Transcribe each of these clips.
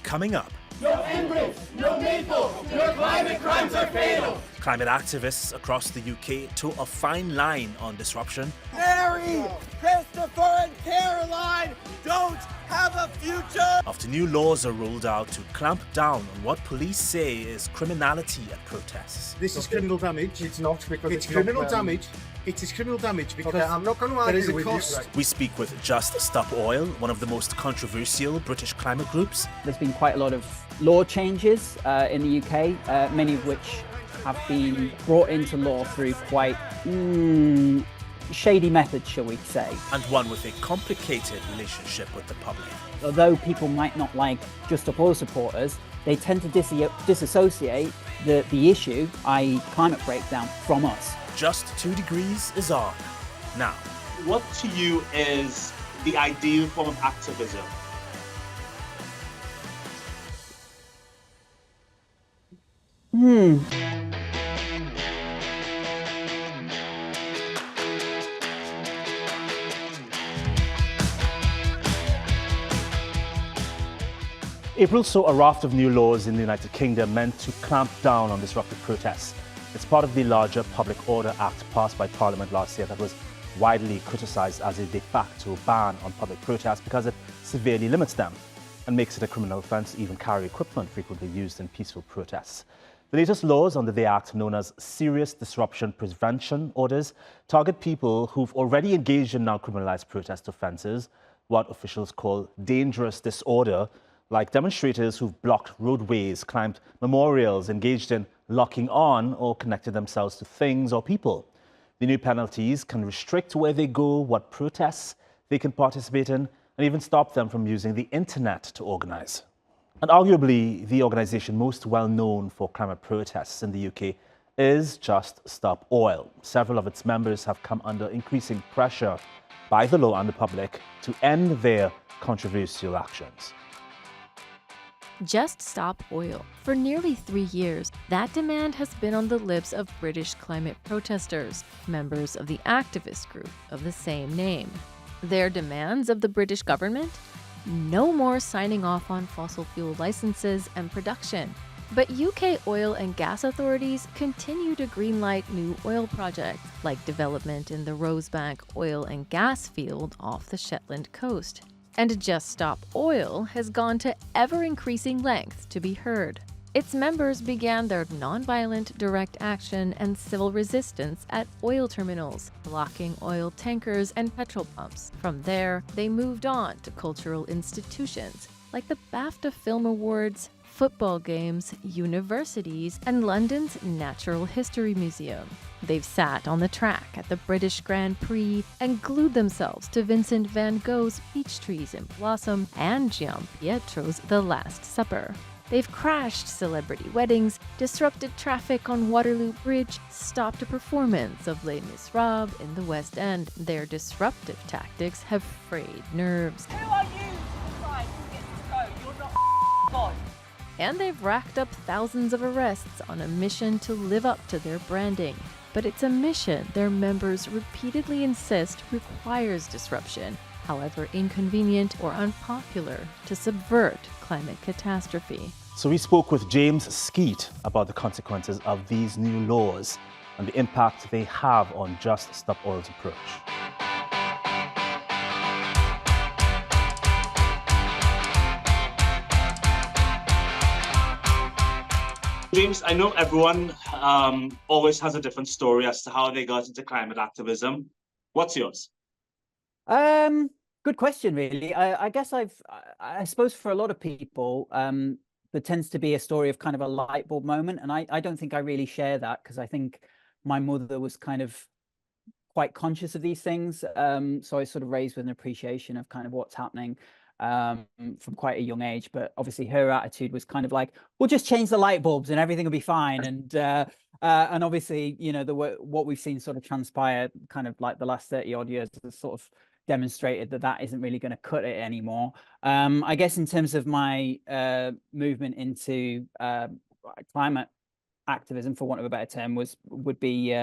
coming up. No Enbridge, no Maple, your climate crimes are fatal. Climate activists across the UK toe a fine line on disruption. Mary, Christopher and Caroline don't have a future. After new laws are rolled out to clamp down on what police say is criminality at protests. This is criminal damage. It's not because it's criminal damage. It is criminal damage because I'm not going to there is argue a with cost. you. Right. We speak with Just Stop Oil, one of the most controversial British climate groups. There's been quite a lot of law changes in the UK, many of which have been brought into law through quite shady methods, shall we say. And one with a complicated relationship with the public. Although people might not like Just Stop Oil supporters, they tend to disassociate the issue, i.e. climate breakdown, from us. Just 2 Degrees is on now. What to you is the ideal form of activism? April saw a raft of new laws in the United Kingdom meant to clamp down on disruptive protests. It's part of the larger Public Order Act passed by Parliament last year that was widely criticised as a de facto ban on public protests because it severely limits them and makes it a criminal offence to even carry equipment frequently used in peaceful protests. The latest laws under the Act, known as Serious Disruption Prevention Orders, target people who've already engaged in now criminalised protest offences, what officials call dangerous disorder, like demonstrators who've blocked roadways, climbed memorials, engaged in locking on or connected themselves to things or people. The new penalties can restrict where they go, what protests they can participate in, and even stop them from using the internet to organise. And arguably, the organisation most well known for climate protests in the UK is Just Stop Oil. Several of its members have come under increasing pressure by the law and the public to end their controversial actions. Just Stop Oil. For nearly 3 years, that demand has been on the lips of British climate protesters, members of the activist group of the same name. Their demands of the British government? No more signing off on fossil fuel licenses and production. But UK oil and gas authorities continue to greenlight new oil projects, like development in the Rosebank oil and gas field off the Shetland coast. And Just Stop Oil has gone to ever-increasing lengths to be heard. Its members began their non-violent direct action and civil resistance at oil terminals, blocking oil tankers and petrol pumps. From there, they moved on to cultural institutions like the BAFTA Film Awards, football games, universities, and London's Natural History Museum. They've sat on the track at the British Grand Prix and glued themselves to Vincent van Gogh's Peach Trees in Blossom and Gian Pietro's The Last Supper. They've crashed celebrity weddings, disrupted traffic on Waterloo Bridge, stopped a performance of Les Miserables in the West End. Their disruptive tactics have frayed nerves. Who are you to decide who gets to go? You're not God. And they've racked up thousands of arrests on a mission to live up to their branding. But it's a mission their members repeatedly insist requires disruption, however inconvenient or unpopular, to subvert climate catastrophe. So we spoke with James Skeet about the consequences of these new laws and the impact they have on Just Stop Oil's approach. James, I know everyone always has a different story as to how they got into climate activism. What's yours? Good question, really. I guess I suppose for a lot of people, there tends to be a story of kind of a light bulb moment. And I don't think I really share that because I think my mother was kind of quite conscious of these things. So I was sort of raised with an appreciation of kind of what's happening from quite a young age. But obviously her attitude was kind of like, we'll just change the light bulbs and everything will be fine. And obviously, you know, what we've seen sort of transpire kind of like the last 30 odd years has sort of demonstrated that isn't really going to cut it anymore. I guess in terms of my movement into climate activism, for want of a better term, would be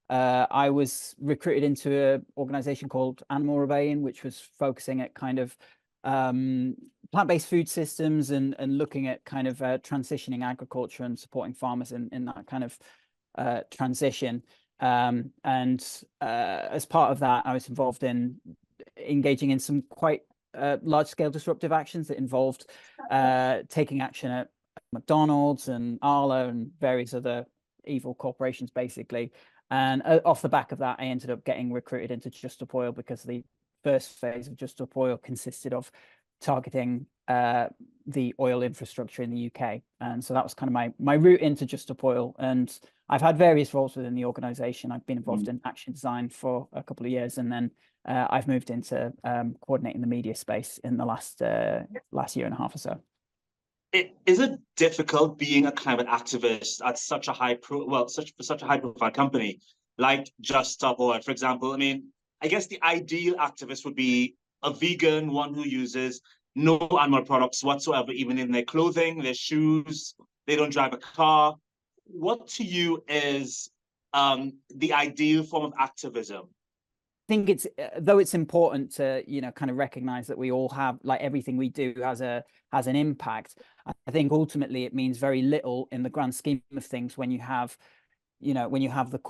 I was recruited into an organization called Animal Rebellion, which was focusing at kind of plant-based food systems and looking at kind of transitioning agriculture and supporting farmers in that kind of transition. As part of that, I was involved in engaging in some quite large-scale disruptive actions that involved taking action at McDonald's and Arla and various other evil corporations, basically. And off the back of that, I ended up getting recruited into Just Up Oil because the first phase of Just Up Oil consisted of targeting the oil infrastructure in the UK. And so that was kind of my route into Just Up Oil. And I've had various roles within the organization. I've been involved in action design for a couple of years, and then I've moved into coordinating the media space in the last year and a half or so. Is it difficult being a climate activist at such a high profile company like Just Stop Oil, for example? I mean, I guess the ideal activist would be a vegan, one who uses no animal products whatsoever, even in their clothing, their shoes. They don't drive a car. What to you is the ideal form of activism? I think it's though it's important to kind of recognize that we all have, like, everything we do has an impact. I think ultimately it means very little in the grand scheme of things when you have the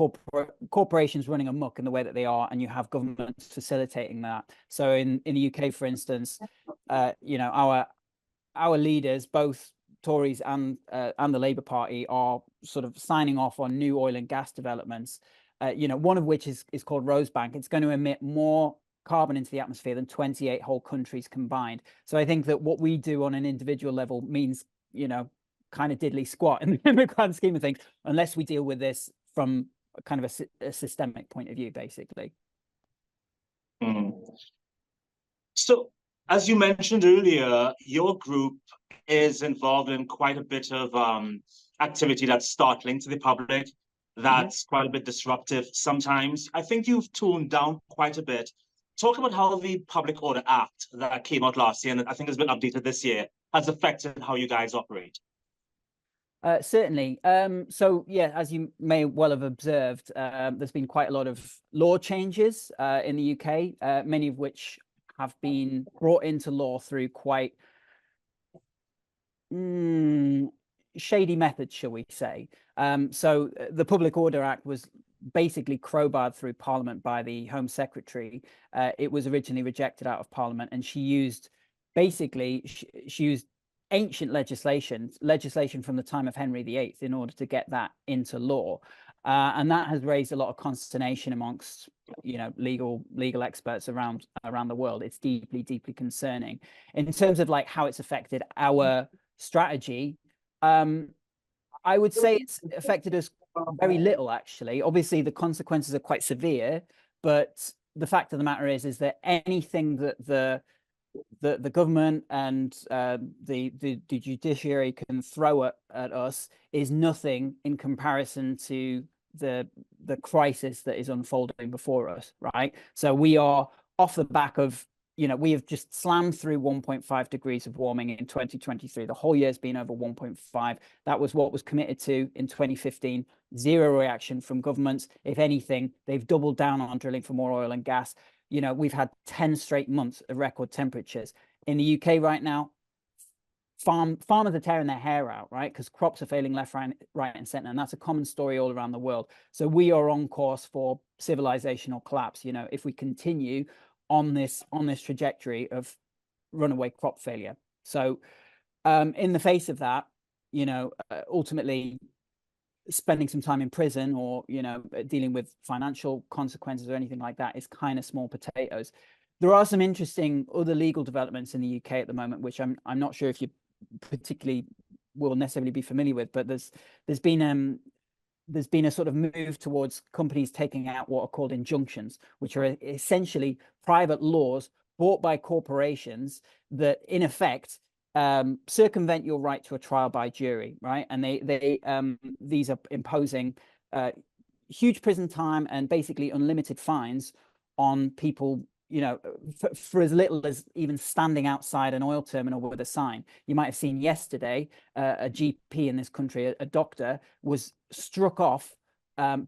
corporations running amok in the way that they are, and you have governments facilitating that. So in the UK, for instance, our leaders, both Tories and the Labour Party, are sort of signing off on new oil and gas developments. One of which is called Rosebank. It's going to emit more carbon into the atmosphere than 28 whole countries combined. So I think that what we do on an individual level means, kind of diddly squat in the grand scheme of things, unless we deal with this from kind of a systemic point of view, basically. So, as you mentioned earlier, your group is involved in quite a bit of activity that's startling to the public, that's quite a bit disruptive sometimes. I think you've toned down quite a bit. Talk about how the Public Order Act that came out last year, and I think has been updated this year, has affected how you guys operate. Certainly. So yeah, as you may well have observed, there's been quite a lot of law changes in the UK, many of which have been brought into law through quite shady methods, shall we say. So the Public Order Act was basically crowbarred through Parliament by the Home Secretary. It was originally rejected out of Parliament, and she used ancient legislation from the time of Henry VIII in order to get that into law. And that has raised a lot of consternation amongst legal experts around the world. It's deeply, deeply concerning. In terms of like how it's affected our strategy, I would say it's affected us very little, actually. Obviously, the consequences are quite severe, but the fact of the matter is that anything that the government and the judiciary can throw at us is nothing in comparison to the crisis that is unfolding before us, right? So we are off the back of, we have just slammed through 1.5 degrees of warming in 2023. The whole year's been over 1.5. That was what was committed to in 2015. Zero reaction from governments. If anything, they've doubled down on drilling for more oil and gas. We've had 10 straight months of record temperatures. In the UK right now, farmers are tearing their hair out, right? Because crops are failing left, right, and center. And that's a common story all around the world. So we are on course for civilizational collapse, if we continue on this trajectory of runaway crop failure. So in the face of that, ultimately spending some time in prison or dealing with financial consequences or anything like that is kind of small potatoes. There are some interesting other legal developments in the UK at the moment, which I'm not sure if you particularly will necessarily be familiar with, but there's been a sort of move towards companies taking out what are called injunctions, which are essentially private laws bought by corporations that in effect circumvent your right to a trial by jury, right? And these are imposing huge prison time and basically unlimited fines on people, for as little as even standing outside an oil terminal with a sign. You might have seen yesterday a GP in this country, a doctor, was struck off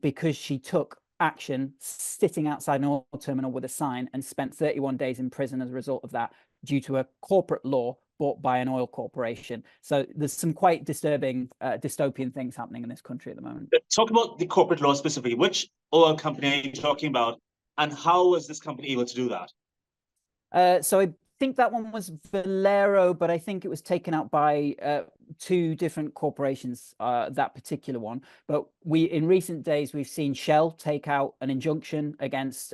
because she took action sitting outside an oil terminal with a sign and spent 31 days in prison as a result of that, due to a corporate law bought by an oil corporation. So there's some quite disturbing dystopian things happening in this country at the moment. Talk about the corporate law specifically. Which oil company are you talking about, and how was this company able to do that? So I think that one was Valero, but I think it was taken out by two different corporations, that particular one. But in recent days, we've seen Shell take out an injunction against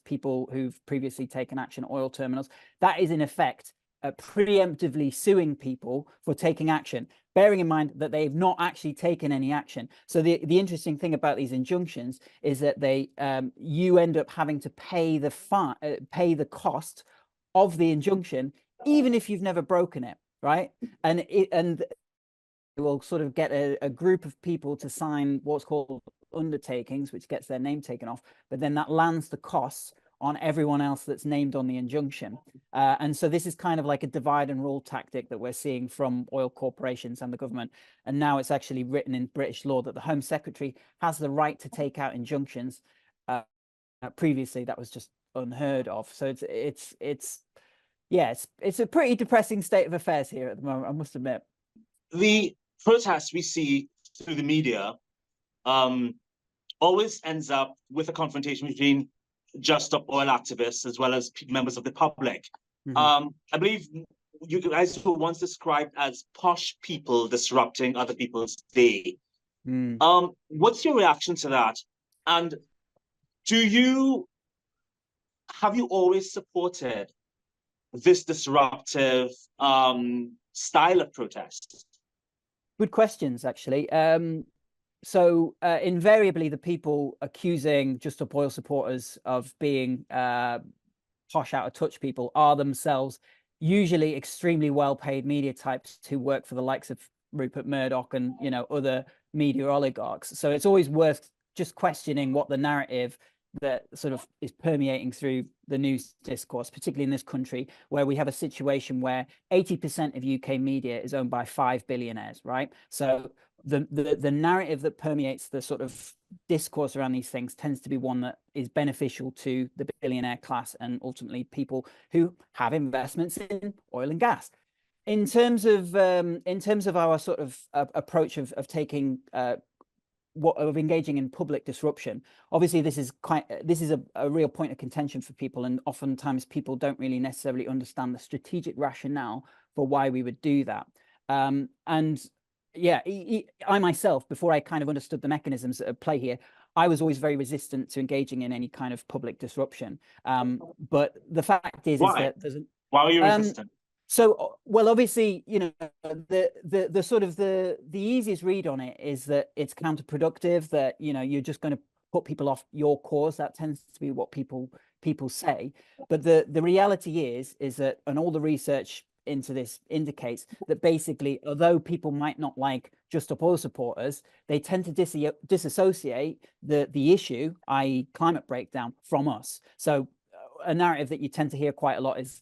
people who've previously taken action at oil terminals. That is in effect preemptively suing people for taking action, bearing in mind that they've not actually taken any action. So the interesting thing about these injunctions is that you end up having to pay the cost of the injunction, even if you've never broken it, right? And will sort of get a group of people to sign what's called undertakings, which gets their name taken off, but then that lands the costs on everyone else that's named on the injunction. And so this is kind of like a divide and rule tactic that we're seeing from oil corporations and the government. And now it's actually written in British law that the Home Secretary has the right to take out injunctions. Previously, that was just unheard of. So it's a pretty depressing state of affairs here at the moment, I must admit. The protests we see through the media always ends up with a confrontation between Just Stop Oil activists as well as members of the public. I believe you guys were once described as posh people disrupting other people's day. What's your reaction to that? And have you always supported this disruptive style of protest? Good questions, actually. So invariably, the people accusing Just Stop Oil supporters of being posh, out of touch people are themselves usually extremely well-paid media types who work for the likes of Rupert Murdoch and other media oligarchs. So it's always worth just questioning what the narrative that sort of is permeating through the news discourse, particularly in this country, where we have a situation where 80% of UK media is owned by 5 billionaires, right? So the narrative that permeates the sort of discourse around these things tends to be one that is beneficial to the billionaire class and ultimately people who have investments in oil and gas. In terms of our sort of approach of taking of engaging in public disruption, obviously this is a real point of contention for people, and oftentimes people don't really necessarily understand the strategic rationale for why we would do that. And yeah, I myself, before I kind of understood the mechanisms at play here, I was always very resistant to engaging in any kind of public disruption. But the fact is that why are you resistant? So, well, obviously, the sort of the easiest read on it is that it's counterproductive, that, you're just going to put people off your cause. That tends to be what people say. But the reality is that, and all the research into this indicates that basically, although people might not like Just Stop Oil supporters, they tend to disassociate the issue, i.e. climate breakdown, from us. So a narrative that you tend to hear quite a lot is,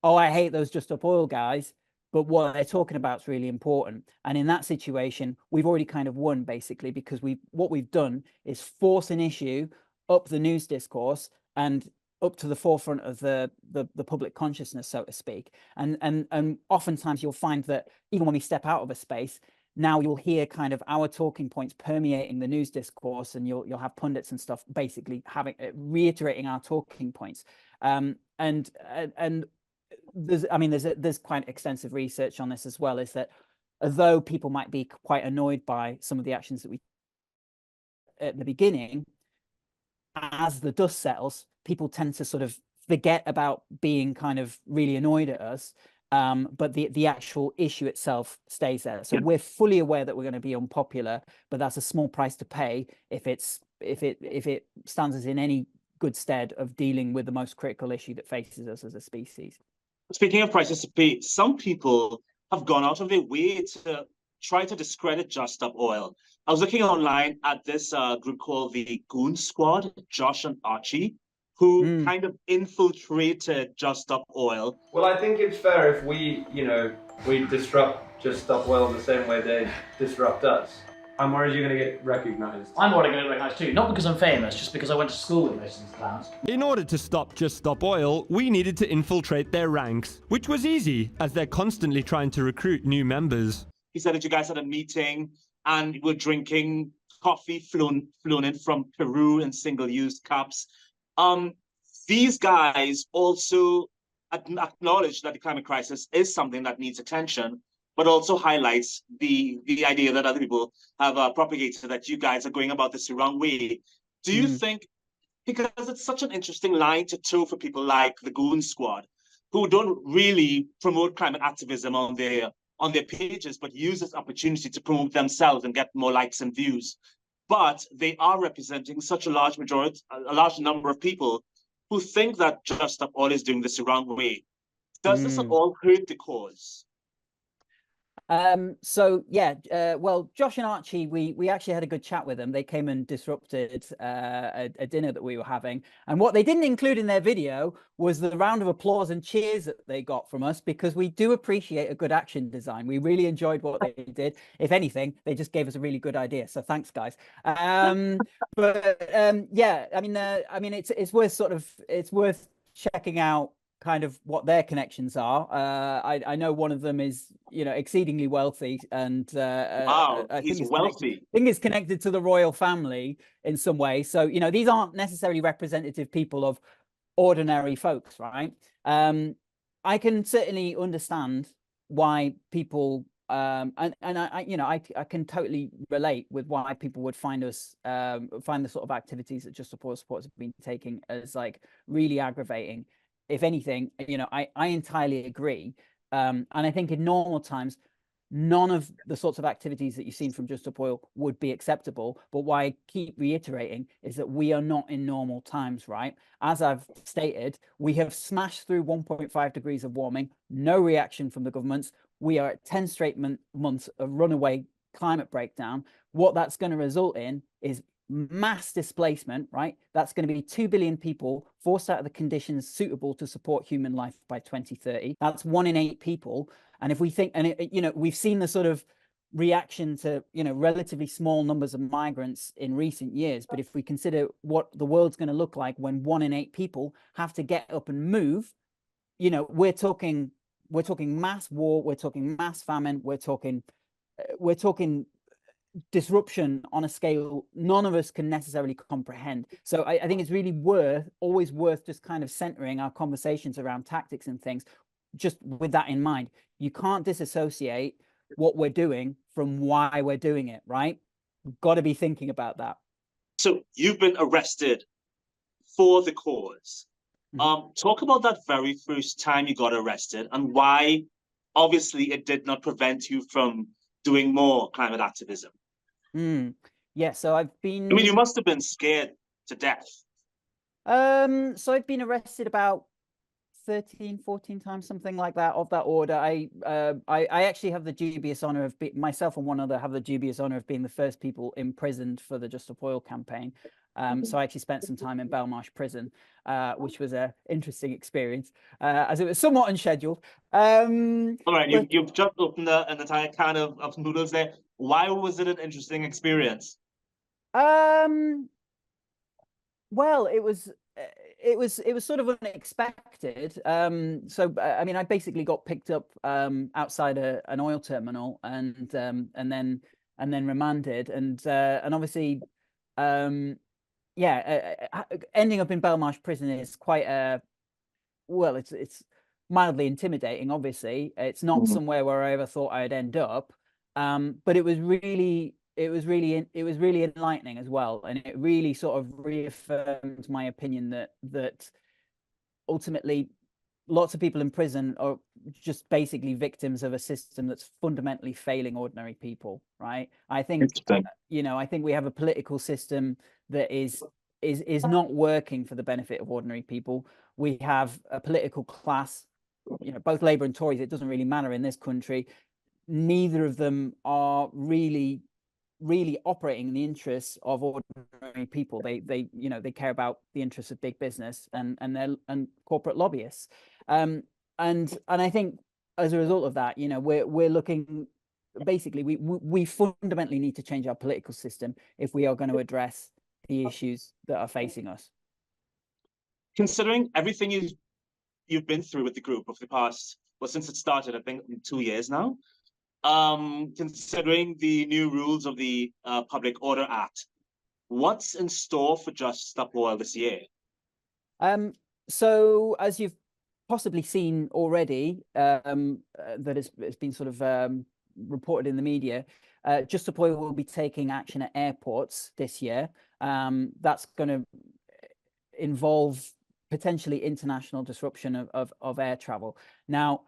oh, I hate those Just Stop Oil guys, but what they're talking about is really important. And in that situation, we've already kind of won, basically, because what we've done is force an issue up the news discourse and up to the forefront of the public consciousness, so to speak. And oftentimes you'll find that even when we step out of a space, now you'll hear kind of our talking points permeating the news discourse, and you'll have pundits and stuff basically reiterating our talking points. And there's quite extensive research on this as well, is that although people might be quite annoyed by some of the actions that we at the beginning, as the dust settles, people tend to sort of forget about being kind of really annoyed at us. But the actual issue itself stays there. So we're fully aware that we're going to be unpopular, but that's a small price to pay if it stands us in any good stead of dealing with the most critical issue that faces us as a species. Speaking of prices to pay, some people have gone out of their way to try to discredit Just Stop Oil. I was looking online at this group called the Goon Squad, Josh and Archie, who kind of infiltrated Just Stop Oil. Well, I think it's fair if we disrupt Just Stop Oil the same way they disrupt us. I'm worried you're going to get recognised. I'm worried I'm going to get recognised too. Not because I'm famous, just because I went to school with most of these clowns. In order to stop Just Stop Oil, we needed to infiltrate their ranks, which was easy, as they're constantly trying to recruit new members. He said that you guys had a meeting and were drinking coffee flown in from Peru in single-use cups. These guys also acknowledge that the climate crisis is something that needs attention, but also highlights the idea that other people have propagated, that you guys are going about this the wrong way. Do you think, because it's such an interesting line to toe for people like the Goon Squad, who don't really promote climate activism on their pages, but use this opportunity to promote themselves and get more likes and views. But they are representing such a large number of people who think that Just Stop Oil is doing this the wrong way. Does this at all hurt the cause? So yeah, well, Josh and Archie, we actually had a good chat with them. They came and disrupted a dinner that we were having, and what they didn't include in their video was the round of applause and cheers that they got from us, because we do appreciate a good action design. We really enjoyed what they did. If anything, they just gave us a really good idea, so thanks, guys. Yeah, I mean it's worth checking out kind of what their connections are. I know one of them is, exceedingly wealthy, and wow, he's wealthy. I think it's connected to the royal family in some way. So, these aren't necessarily representative people of ordinary folks, right? I can certainly understand why people and I can totally relate with why people would find the sort of activities that Just Support Sports have been taking as like really aggravating. If anything, I entirely agree. And I think in normal times, none of the sorts of activities that you've seen from Just Stop Oil would be acceptable. But why I keep reiterating is that we are not in normal times, right? As I've stated, we have smashed through 1.5 degrees of warming, no reaction from the governments. We are at 10 straight months of runaway climate breakdown. What that's going to result in is mass displacement, right? That's going to be 2 billion people forced out of the conditions suitable to support human life by 2030. That's 1 in 8 people. And if we think, and we've seen the sort of reaction to, relatively small numbers of migrants in recent years. But if we consider what the world's going to look like when 1 in 8 people have to get up and move, we're talking mass war, we're talking mass famine, we're talking disruption on a scale none of us can necessarily comprehend. So I think it's really always worth just kind of centering our conversations around tactics and things just with that in mind. You can't disassociate what we're doing from why we're doing it, right? We've got to be thinking about that. So you've been arrested for the cause. Talk about that very first time you got arrested and why obviously it did not prevent you from doing more climate activism. Yeah, so I've been... I mean, you must have been scared to death. So I've been arrested about 13, 14 times, something like that, of that order. I actually have the dubious honor of myself and one other have the dubious honor of being the first people imprisoned for the Just Stop Oil campaign. So I actually spent some time in Belmarsh prison, which was an interesting experience, as it was somewhat unscheduled. All right, you've just opened an entire can of noodles there. Why was it an interesting experience? Well, it was sort of unexpected. So I mean, I basically got picked up outside an oil terminal and then remanded, and obviously ending up in Belmarsh prison is quite it's mildly intimidating. Obviously, it's not somewhere where I ever thought I'd end up, but it was really enlightening as well, and it really sort of reaffirmed my opinion that ultimately lots of people in prison are just basically victims of a system that's fundamentally failing ordinary people, right? I think I think we have a political system that is not working for the benefit of ordinary people. We have a political class, both Labour and Tories, it doesn't really matter in this country. Neither of them are really operating in the interests of ordinary people. They care about the interests of big business and corporate lobbyists. And I think as a result of that, we're looking basically we fundamentally need to change our political system if we are going to address the issues that are facing us. Considering everything you've been through with the group over the past, well, since it started, I think 2 years now, considering the new rules of the Public Order Act, what's in store for Just Stop Oil this year? So as you've possibly seen already, that it's been sort of reported in the media, Just Stop Oil will be taking action at airports this year. That's going to involve potentially international disruption of air travel. Now,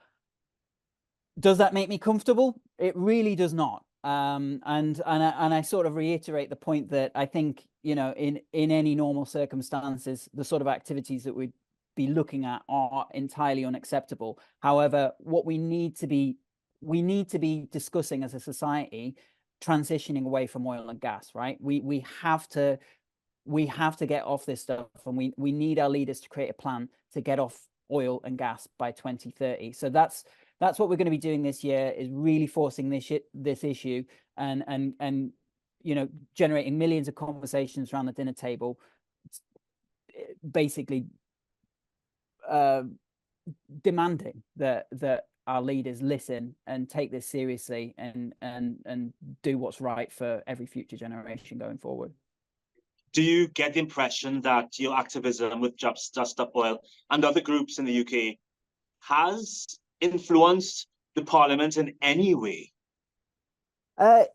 does that make me comfortable? It really does not. And I sort of reiterate the point that I think, you know, in any normal circumstances, the sort of activities that we'd be looking at are entirely unacceptable. However, what we need to be discussing as a society, transitioning away from oil and gas, right? We have to get off this stuff, and we need our leaders to create a plan to get off oil and gas by 2030. So that's what we're going to be doing this year, is really forcing this issue and you know, generating millions of conversations around the dinner table, basically demanding that our leaders listen and take this seriously and do what's right for every future generation going forward. Do you get the impression that your activism with Just Stop Oil and other groups in the UK has influenced the Parliament in any way?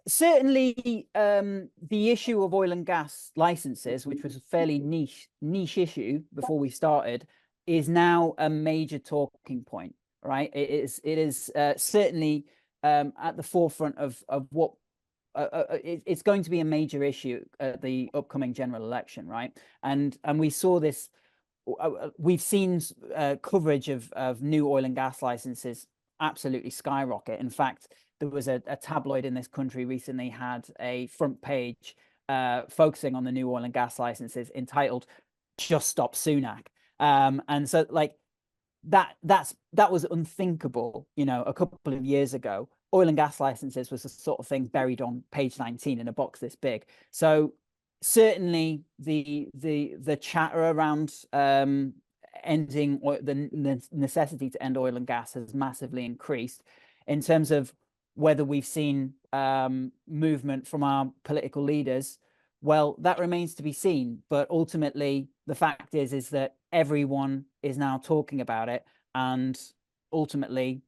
Certainly, the issue of oil and gas licenses, which was a fairly niche issue before we started, is now a major talking point. Right? It is certainly at the forefront of what it's going to be a major issue at the upcoming general election, right? And we saw this. We've seen coverage of new oil and gas licenses absolutely skyrocket. In fact, there was a tabloid in this country recently had a front page focusing on the new oil and gas licenses entitled "Just Stop Sunak," and so like that was unthinkable, you know, a couple of years ago. Oil and gas licenses was the sort of thing buried on page 19 in a box this big. So certainly the chatter around ending the necessity to end oil and gas has massively increased. In terms of whether we've seen movement from our political leaders, well, that remains to be seen. But ultimately, the fact is that everyone is now talking about it, and ultimately,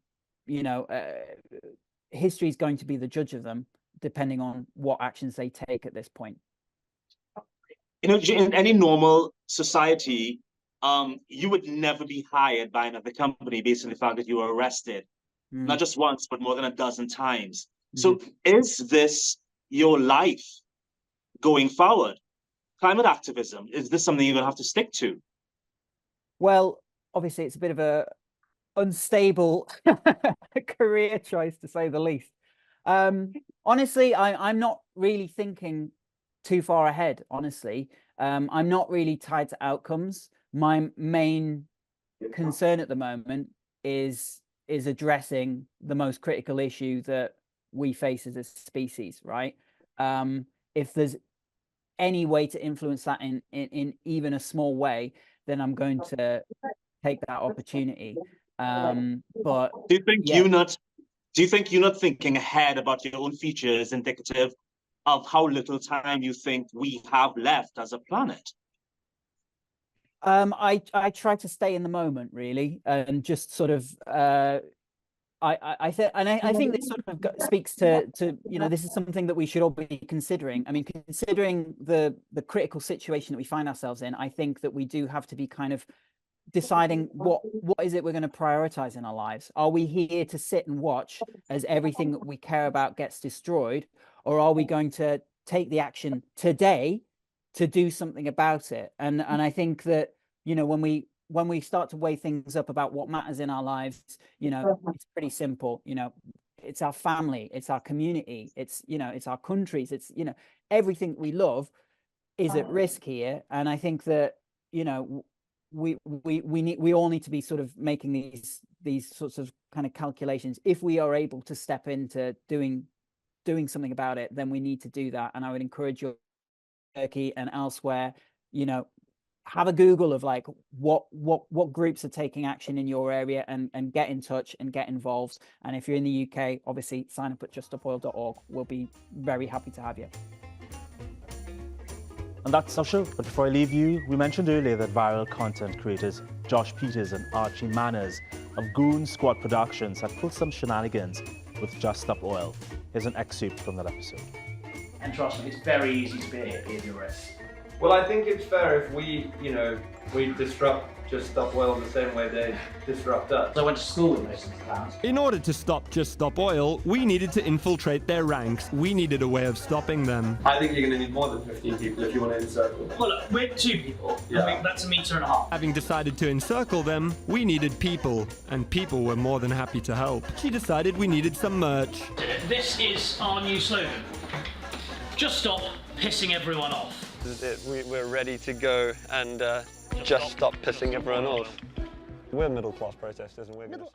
you know, history is going to be the judge of them, depending on what actions they take at this point. You know, in any normal society, you would never be hired by another company based on the fact that you were arrested, not just once, but more than a dozen times. So is this your life going forward? Climate activism, is this something you're going to have to stick to? Well, obviously, it's a bit of a unstable career choice, to say the least. Honestly, I'm not really thinking too far ahead, honestly. I'm not really tied to outcomes. My main concern at the moment is addressing the most critical issue that we face as a species, right? If there's any way to influence that in even a small way, then I'm going to take that opportunity. But do you think you're not thinking ahead about your own future is indicative of how little time you think we have left as a planet? I try to stay in the moment, really, and just sort of I think this sort of speaks to you know, this is something that we should all be considering. I mean, considering the critical situation that we find ourselves in, I think that we do have to be kind of deciding what is it we're going to prioritize in our lives. Are we here to sit and watch as everything that we care about gets destroyed, or are we going to take the action today to do something about it? And I think that, you know, when we start to weigh things up about what matters in our lives, you know, it's pretty simple. You know, it's our family, it's our community, it's, you know, it's our countries, it's, you know, everything we love is at risk here. And I think that, you know, we all need to be sort of making these sorts of kind of calculations if we are able to step into doing doing something about it, then we need to do that. And I would encourage you, Turkey and elsewhere, you know, have a Google of like what groups are taking action in your area, and get in touch and get involved. And if you're in the UK, obviously sign up at juststopoil.org. We'll be very happy to have you. And that's our show. But before I leave you, we mentioned earlier that viral content creators Josh Peters and Archie Manners of Goon Squad Productions had pulled some shenanigans with Just Stop Oil. Here's an excerpt from that episode. And trust me, it's very easy to be a hippie if you're rich. Well, I think it's fair if we disrupt Just Stop Oil the same way they disrupt us. I went to school with most of the clowns. In order to stop Just Stop Oil, we needed to infiltrate their ranks. We needed a way of stopping them. I think you're going to need more than 15 people if you want to encircle them. Well, look, we're 2 people. Yeah. I mean, that's 1.5 meters. Having decided to encircle them, we needed people, and people were more than happy to help. She decided we needed some merch. This is our new slogan. Just stop pissing everyone off. We're ready to go and just stop pissing everyone off. We're middle-class protesters and we're going to...